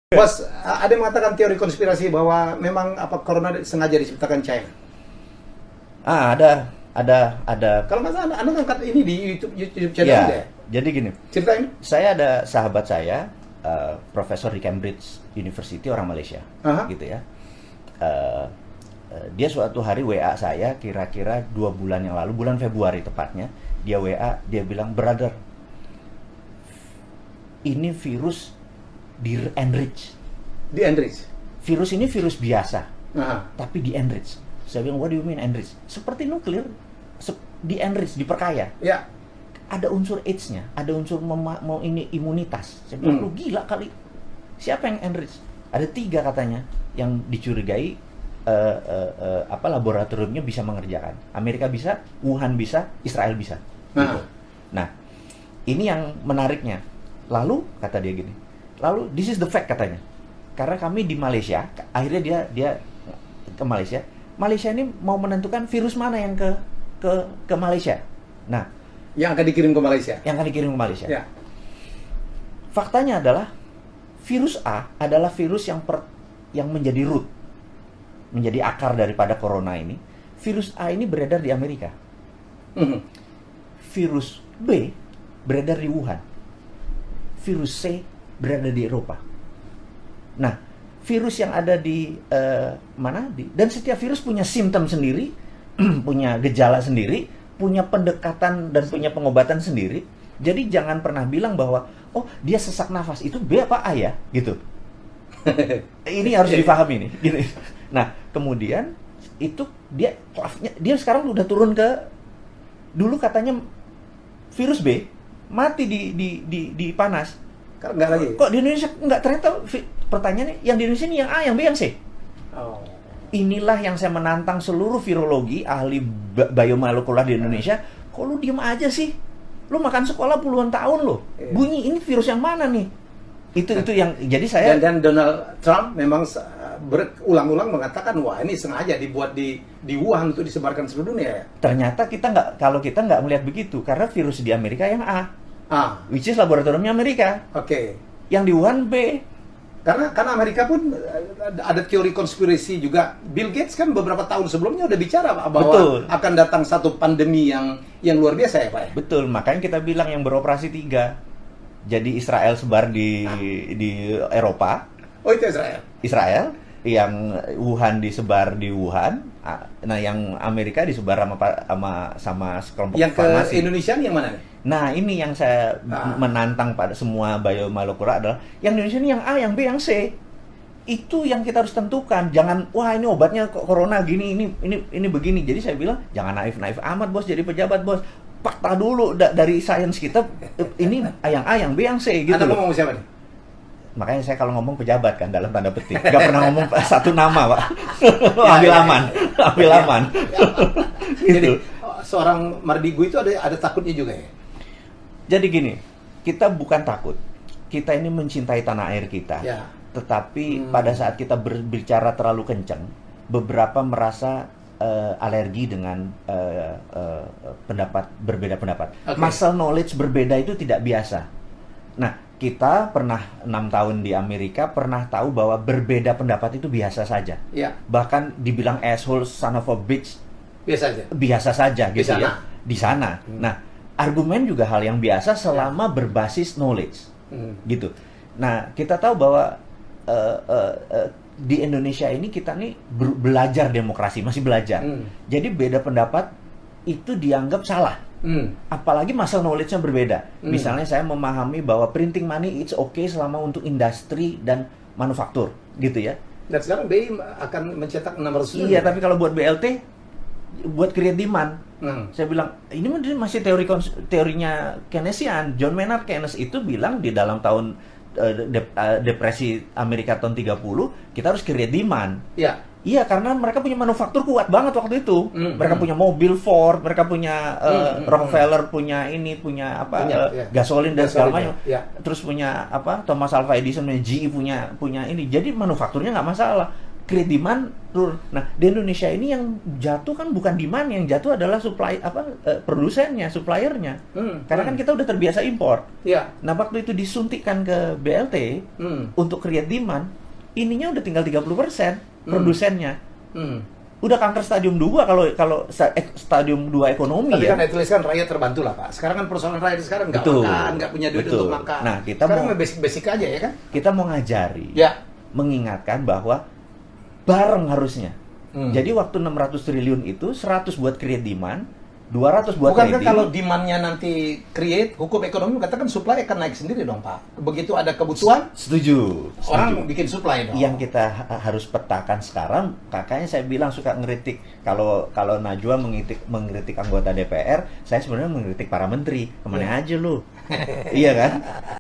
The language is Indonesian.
Bos, ada yang mengatakan teori konspirasi bahwa memang corona sengaja diciptakan China. Ada. Kalau nggak salah, Anda ngangkat ini di YouTube channel Ya, ya? jadi gini, Ceritain. saya ada sahabat saya, profesor di Cambridge University, orang Malaysia, Aha. gitu ya. Dia suatu hari WA saya, kira-kira 2 bulan yang lalu, bulan Februari tepatnya, dia WA, dia bilang, brother, ini virus di-enrich. Di-enrich. Virus ini virus biasa, Aha. tapi di-enrich. Saya bilang, what do you mean enrich? Seperti nuklir, di-enrich, diperkaya. Ya. Ada unsur AIDS-nya, ada unsur mau ini imunitas. Saya bilang, lu gila kali. Siapa yang enrich? Ada 3 katanya yang dicurigai laboratoriumnya bisa mengerjakan. Amerika bisa, Wuhan bisa, Israel bisa. Gitu. Nah, ini yang menariknya. Lalu kata dia gini. Lalu this is the fact katanya. Karena kami di Malaysia, akhirnya dia ke Malaysia. Malaysia ini mau menentukan virus mana yang ke Malaysia. Nah, Yang akan dikirim ke Malaysia. yang akan dikirim ke Malaysia. Ya. Faktanya adalah virus A adalah virus yang menjadi root, menjadi akar daripada corona ini. Virus A ini beredar di Amerika. Mhm. Virus B beredar di Wuhan. Virus C berada di Eropa. Nah, virus yang ada di dan setiap virus punya simptom sendiri, punya gejala sendiri, punya pendekatan dan punya pengobatan sendiri. Jadi jangan pernah bilang bahwa oh dia sesak nafas itu B apa A ya gitu. Ini harus dipahami nih. Gitu. Nah kemudian itu dia sekarang udah turun ke, dulu katanya virus B mati di panas. Nggak lagi. Kok di Indonesia nggak? Ternyata pertanyaannya yang di Indonesia ini yang A, yang B, yang C. Oh. Inilah yang saya menantang seluruh virologi, ahli biomolekular di Indonesia. Kok lu diem aja sih? Lu makan sekolah puluhan tahun lo. Iya. Bunyi ini virus yang mana nih? Itu yang jadi saya. Dan Donald Trump memang berulang-ulang mengatakan wah ini sengaja dibuat di Wuhan untuk disebarkan seluruh dunia ya. Ternyata kalau kita nggak melihat begitu, karena virus di Amerika yang A, which is laboratoriumnya Amerika. Oke. Yang di Wuhan B. Karena Amerika pun ada teori konspirasi juga. Bill Gates kan beberapa tahun sebelumnya udah bicara bahwa Betul. akan datang satu pandemi yang luar biasa ya Pak ya. Betul, makanya kita bilang yang beroperasi 3. Jadi Israel sebar di Eropa. Oh itu Israel. Israel, yang Wuhan disebar di Wuhan. Nah, yang Amerika disebar sama sekelompok Yang ke farmasi. Indonesia yang mana nih? Nah, ini yang saya menantang pada semua biomolekular adalah yang Indonesia ini yang A, yang B, yang C. Itu yang kita harus tentukan. Jangan wah ini obatnya corona gini, ini begini. Jadi saya bilang jangan naif-naif amat bos jadi pejabat bos. Fakta dulu dari sains kita ini yang A, yang B, yang C gitu. Anda loh. ngomong siapa nih? Makanya saya kalau ngomong pejabat kan dalam tanda petik. Gak pernah ngomong satu nama, Pak. Ambil Ya. aman. Jadi Gitu. seorang Mardigu itu ada takutnya juga ya. Jadi gini, kita bukan takut. Kita ini mencintai tanah air kita. Ya. Tetapi pada saat kita berbicara terlalu kencang, beberapa merasa alergi dengan berbeda pendapat. Okay. Muscle knowledge berbeda itu tidak biasa. Nah, kita pernah 6 tahun di Amerika, pernah tahu bahwa berbeda pendapat itu biasa saja. Ya. Bahkan dibilang asshole, son of a bitch, Biasa aja. biasa saja gitu sana. ya. Di sana. Nah, argumen juga hal yang biasa selama berbasis knowledge. Gitu. Nah, kita tahu bahwa di Indonesia ini kita nih belajar demokrasi, masih belajar. Jadi beda pendapat itu dianggap salah. Apalagi masalah knowledge-nya berbeda. Misalnya saya memahami bahwa printing money it's okay selama untuk industri dan manufaktur, gitu ya. Dan sekarang BI akan mencetak 600 triliun. Iya, tapi kalau buat BLT, buat create demand, saya bilang ini masih teorinya Keynesian. John Maynard Keynes itu bilang di dalam tahun depresi Amerika tahun 30 kita harus create demand. Ya. Iya, karena mereka punya manufaktur kuat banget waktu itu. Mereka punya mobil Ford, mereka punya Rockefeller punya gasolin dan segala macam. Ya. Terus punya Thomas Alva Edison punya GE punya ini. Jadi manufakturnya nggak masalah. create demand turun. Nah, di Indonesia ini yang jatuh kan bukan demand, yang jatuh adalah produsennya, suppliernya. Karena kan kita udah terbiasa impor. Iya. Nah, waktu itu disuntikkan ke BLT untuk create demand, ininya udah tinggal 30% produsennya. Udah kanker stadium 2 kalau stadium 2 ekonomi. Tapi ya. kan at least kan rakyat terbantu lah, Pak. Sekarang kan persoalan rakyat sekarang nggak Betul. makan, nggak punya duit Betul. untuk makan. Nah, kita sekarang mau- basic aja ya kan? Kita mau ngajari, Ya. mengingatkan bahwa bareng harusnya. Hmm. Jadi waktu 600 triliun itu 100 buat create demand, 200 buat Bukankah trading. kalau demand-nya nanti create, hukum ekonomi katakan supply akan naik sendiri dong, Pak. Begitu ada kebutuhan, Setuju. orang bikin supply dong. Yang kita harus petakan sekarang, kakaknya saya bilang suka ngeritik kalau Najwa mengkritik anggota DPR, saya sebenarnya mengkritik para menteri. Kemana aja lu? Iya kan?